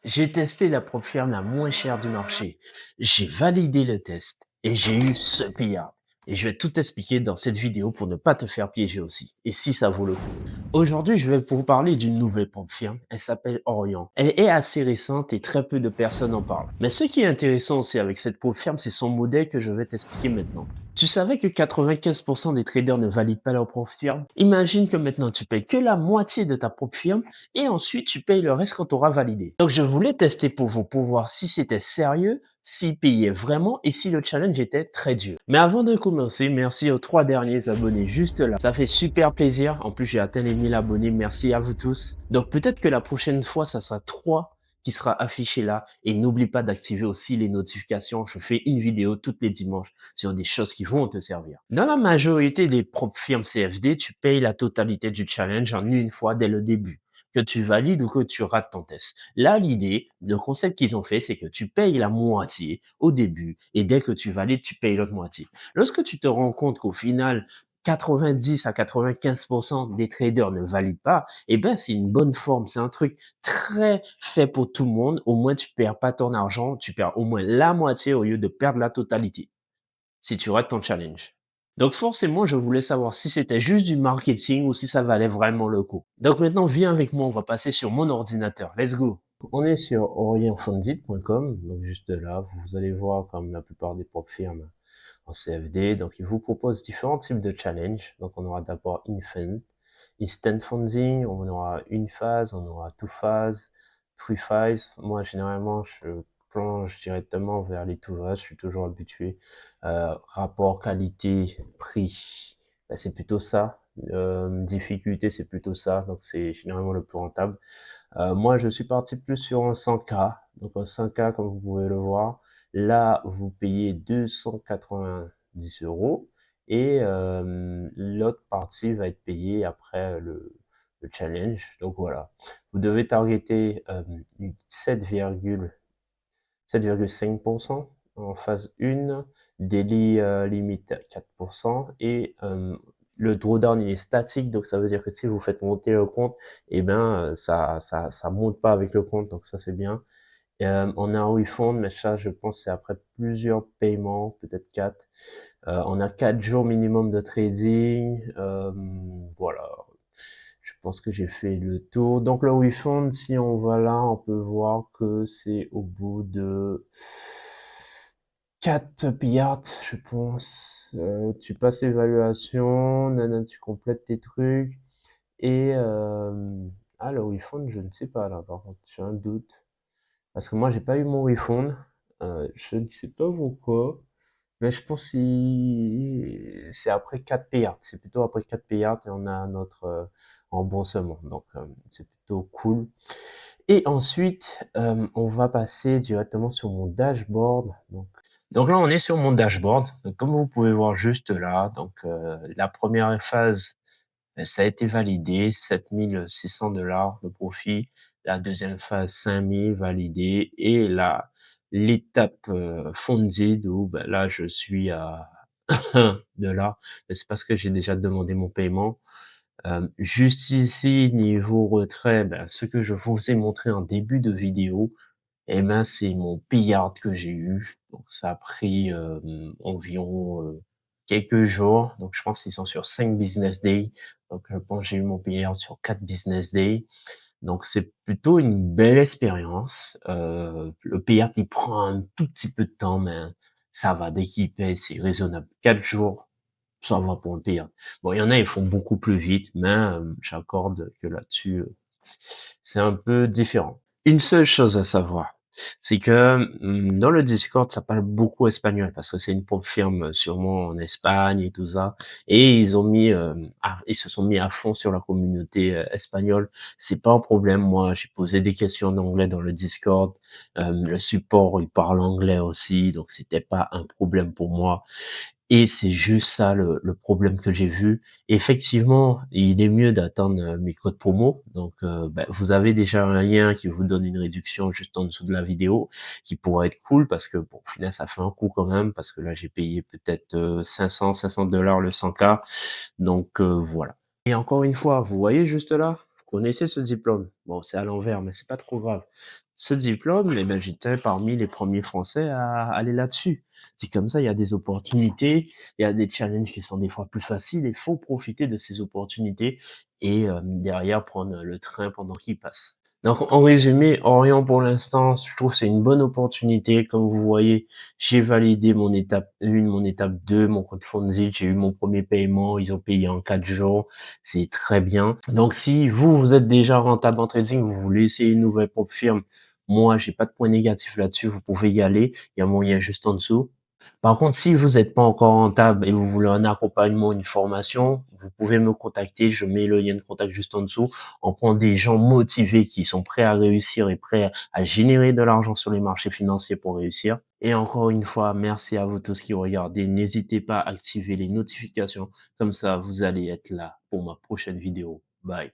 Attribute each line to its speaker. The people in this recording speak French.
Speaker 1: J'ai testé la propre firme la moins chère du marché. J'ai validé le test et j'ai eu ce payard. Et je vais tout expliquer dans cette vidéo pour ne pas te faire piéger aussi. Et si ça vaut le coup. Aujourd'hui, je vais vous parler d'une nouvelle propre firme. Elle s'appelle Orion. Elle est assez récente et très peu de personnes en parlent. Mais ce qui est intéressant aussi avec cette propre firme, c'est son modèle que je vais t'expliquer maintenant. Tu savais que 95% des traders ne valident pas leur propre firme? Imagine que maintenant tu payes que la moitié de ta propre firme et ensuite tu payes le reste quand tu auras validé. Donc je voulais tester pour vous pour voir si c'était sérieux, s'il payait vraiment et si le challenge était très dur. Mais avant de commencer, merci aux 3 derniers abonnés juste là. Ça fait super plaisir. En plus, j'ai atteint les 1000 abonnés. Merci à vous tous. Donc peut-être que la prochaine fois, ça sera 3 qui sera affiché là. Et n'oublie pas d'activer aussi les notifications. Je fais une vidéo tous les dimanches sur des choses qui vont te servir. Dans la majorité des propres firmes CFD, tu payes la totalité du challenge en une fois dès le début, que tu valides ou que tu rates ton test. Là, l'idée, le concept qu'ils ont fait, c'est que tu payes la moitié au début et dès que tu valides, tu payes l'autre moitié. Lorsque tu te rends compte qu'au final, 90 à 95% des traders ne valident pas, eh ben, c'est une bonne forme. C'est un truc très fait pour tout le monde. Au moins, tu perds pas ton argent. Tu perds au moins la moitié au lieu de perdre la totalité si tu rates ton challenge. Donc forcément, je voulais savoir si c'était juste du marketing ou si ça valait vraiment le coup. Donc maintenant, viens avec moi, on va passer sur mon ordinateur. Let's go. On est sur orientfundit.com, donc juste là, vous allez voir comme la plupart des propres firmes en CFD. Donc ils vous proposent différents types de challenges. Donc on aura d'abord Instant Funding, on aura une phase, on aura two phases, three phases. Moi généralement, je plonge directement vers les two phases, je suis toujours habitué. Rapport qualité-prix, ben, c'est plutôt ça. Difficulté, c'est plutôt ça, donc c'est généralement le plus rentable. Moi, je suis parti plus sur un 100K. Donc un 100K, comme vous pouvez le voir, là, vous payez 290 euros et l'autre partie va être payée après le challenge. Donc voilà, vous devez targeter 7,5% en phase 1, daily limite 4% et le drawdown il est statique, donc ça veut dire que si vous faites monter le compte, eh ben ça monte pas avec le compte, donc ça c'est bien. On a un refund, mais ça je pense c'est après plusieurs paiements, peut-être 4. On a 4 jours minimum de trading, voilà. Je pense que j'ai fait le tour. Donc le refund, si on va là, on peut voir que c'est au bout de 4 pillards, je pense. Tu passes l'évaluation, tu complètes tes trucs. Et le refund, je ne sais pas là, par contre, j'ai un doute. Parce que moi, j'ai pas eu mon refund. Je ne sais pas pourquoi. Mais je pense que c'est après 4 payards. C'est plutôt après 4 payards et on a notre remboursement. Donc, c'est plutôt cool. Et ensuite, on va passer directement sur mon dashboard. Donc là, on est sur mon dashboard. Donc, comme vous pouvez voir juste là, donc la première phase, ça a été validé, 7 600 $ de profit. La deuxième phase, 5 000 validé. Et là, l'étape funded où ben, là, je suis à 1 $. Mais c'est parce que j'ai déjà demandé mon paiement. Juste ici, niveau retrait, ben, ce que je vous ai montré en début de vidéo, eh ben, c'est mon payout que j'ai eu. Donc, ça a pris environ quelques jours. Donc, je pense qu'ils sont sur 5 business days. Donc, je pense que j'ai eu mon payout sur 4 business days. Donc, c'est plutôt une belle expérience. Le payout, il prend un tout petit peu de temps, mais ça va. Dès qu'il paye, c'est raisonnable. 4 jours, ça va pour le payout. Bon, il y en a, ils font beaucoup plus vite, mais j'accorde que là-dessus, c'est un peu différent. Une seule chose à savoir, c'est que dans le Discord, ça parle beaucoup espagnol parce que c'est une propre firme sûrement en Espagne et tout ça. Et ils se sont mis à fond sur la communauté espagnole. C'est pas un problème. Moi, j'ai posé des questions en anglais dans le Discord. Le support, il parle anglais aussi, donc c'était pas un problème pour moi. Et c'est juste ça le problème que j'ai vu. Effectivement, il est mieux d'attendre mes codes promo. Donc, vous avez déjà un lien qui vous donne une réduction juste en dessous de la vidéo, qui pourrait être cool parce que, bon, au final, ça fait un coup quand même parce que là, j'ai payé peut-être 500 $, le 100K. Donc, voilà. Et encore une fois, vous voyez juste là, Vous connaissez ce diplôme? Bon, c'est à l'envers, mais c'est pas trop grave. Ce diplôme, eh ben, j'étais parmi les premiers Français à aller là-dessus. C'est comme ça, il y a des opportunités, il y a des challenges qui sont des fois plus faciles, il faut profiter de ces opportunités et derrière prendre le train pendant qu'il passe. Donc en résumé, Orient pour l'instant, je trouve que c'est une bonne opportunité. Comme vous voyez, j'ai validé mon étape 1, mon étape 2, mon compte Fonds, j'ai eu mon premier paiement, ils ont payé en 4 jours, c'est très bien. Donc si vous, vous êtes déjà rentable en trading, vous voulez essayer une nouvelle propre firme, moi, j'ai pas de point négatif là-dessus, vous pouvez y aller, il y a mon lien juste en dessous. Par contre, si vous n'êtes pas encore rentable et vous voulez un accompagnement, une formation, vous pouvez me contacter. Je mets le lien de contact juste en dessous. On prend des gens motivés qui sont prêts à réussir et prêts à générer de l'argent sur les marchés financiers pour réussir. Et encore une fois, merci à vous tous qui regardez. N'hésitez pas à activer les notifications. Comme ça, vous allez être là pour ma prochaine vidéo. Bye.